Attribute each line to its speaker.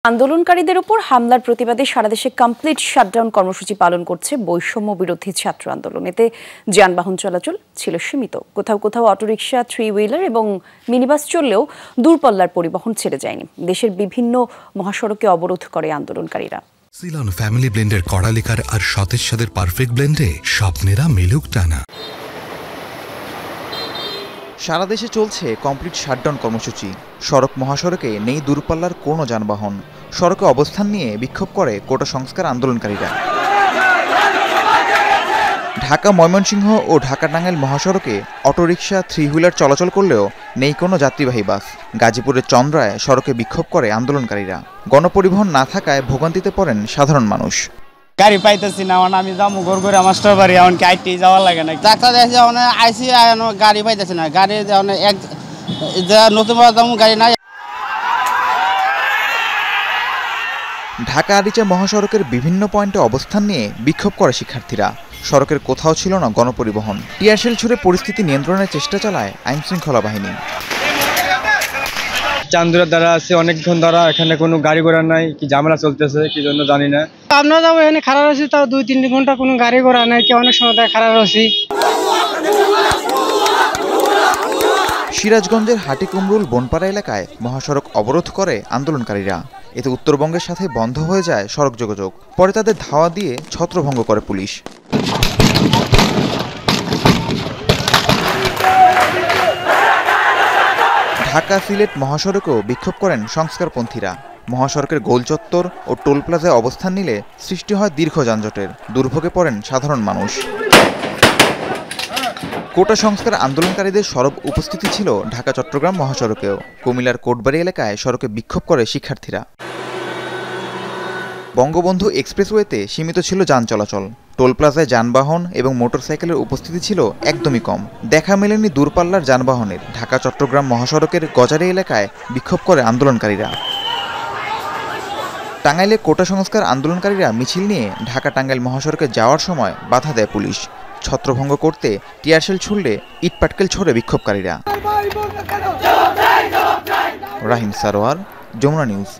Speaker 1: আন্দোলনকারীদের উপর হামলার প্রতিবাদে সারা দেশে কমপ্লিট শাটডাউন কর্মসূচি পালন করছে বৈষম্য বিরোধী ছাত্র আন্দোলন। এতে যানবাহন চলাচল ছিল সীমিত। কোথাও কোথাও অটোরিকশা, থ্রি হুইলার এবং মিনিবাস চললেও দূরপাল্লার পরিবহন ছেড়ে যায়নি। দেশের বিভিন্ন মহাসড়কে অবরোধ করে আন্দোলনকারীরা।
Speaker 2: সিলন ফ্যামিলি ব্লেন্ডের কড়ালিকার আর সতেজ স্বাদের পারফেক্ট ব্লেন্ডে স্বপ্নেরা মেলুক টানা।
Speaker 3: সারা দেশে চলছে কমপ্লিট শাটডাউন কর্মসূচি। সড়ক মহাসড়কে নেই দূরপাল্লার কোনো যানবাহন। সড়কে অবস্থান নিয়ে বিক্ষোভ করে কোটা সংস্কার আন্দোলনকারীরা। ঢাকা ময়মনসিংহ ও ঢাকা টাঙ্গাইল মহাসড়কে অটোরিকশা, থ্রি হুইলার চলাচল করলেও নেই কোনো যাত্রীবাহী বাস। গাজীপুরের চন্দ্রায় সড়কে বিক্ষোভ করে আন্দোলনকারীরা। গণপরিবহন না থাকায় ভোগান্তিতে পড়েন সাধারণ মানুষ।
Speaker 4: গাড়ি পাইতেছি না, আমি যাবো ঘর করে মাস্টার বাড়ি, এমনকি আইটি যাওয়ার লাগে না। ডাক্তার দেখে আইসি গাড়ি পাইতেছি না, গাড়ি এক নতুন গাড়ি নাই।
Speaker 3: ঢাকা আরিচা মহাসড়কের বিভিন্ন পয়েন্টে অবস্থান নিয়ে বিক্ষোভ করে শিক্ষার্থীরা। সড়কের কোথাও ছিল না গণপরিবহন। টিয়ারশেল ছুড়ে পরিস্থিতি নিয়ন্ত্রণের চেষ্টা চালায় আইন শৃঙ্খলা বাহিনী।
Speaker 5: চান্দুরা দ্বারা আছে অনেকক্ষণ দ্বারা, এখানে কোনো গাড়ি ঘোড়া নাই, কি ঝামেলা চলতেছে কি জন্য জানি না।
Speaker 4: আমরা যাবো এখানে খারাপ আছি, তাও 2-3 ঘন্টা কোনো গাড়ি ঘোড়া নাই, কি অনেক সময় খারাপ আছি।
Speaker 3: সিরাজগঞ্জের হাটিকুমরুল বনপাড়া এলাকায় মহাসড়ক অবরোধ করে আন্দোলনকারীরা। এতে উত্তরবঙ্গের সাথে বন্ধ হয়ে যায় সড়ক যোগাযোগ। পরে তাদের ধাওয়া দিয়ে ছত্রভঙ্গ করে পুলিশ। ঢাকা সিলেট মহাসড়কেও বিক্ষোভ করেন সংস্কারপন্থীরা। মহাসড়কের গোল চত্বর ও টোল প্লাজায় অবস্থান নিলে সৃষ্টি হয় দীর্ঘ যানজটের। দুর্ভোগে পড়েন সাধারণ মানুষ। কোটা সংস্কার আন্দোলনকারীদের সরব উপস্থিতি ছিল ঢাকা চট্টগ্রাম মহাসড়কেও। কুমিল্লার কোটবাড়ি এলাকায় সড়কে বিক্ষোভ করে শিক্ষার্থীরা। বঙ্গবন্ধু এক্সপ্রেসওয়েতে সীমিত ছিল যান চলাচল। টোল প্লাজায় যানবাহন এবং মোটরসাইকেলের উপস্থিতি ছিল একদমই কম। দেখা মেলেনি দূরপাল্লার যানবাহনের। ঢাকা চট্টগ্রাম মহাসড়কের গজারি এলাকায় বিক্ষোভ করে আন্দোলনকারীরা। টাঙ্গাইলে কোটা সংস্কার আন্দোলনকারীরা মিছিল নিয়ে ঢাকা টাঙ্গাইল মহাসড়কে যাওয়ার সময় বাধা দেয় পুলিশ। ছত্রভঙ্গ করতে টিয়ারশেল ছুড়লে ইটপাটকেল ছোড়ে বিক্ষোভকারীরা। রাহিম সারোয়ার, যমুনা নিউজ।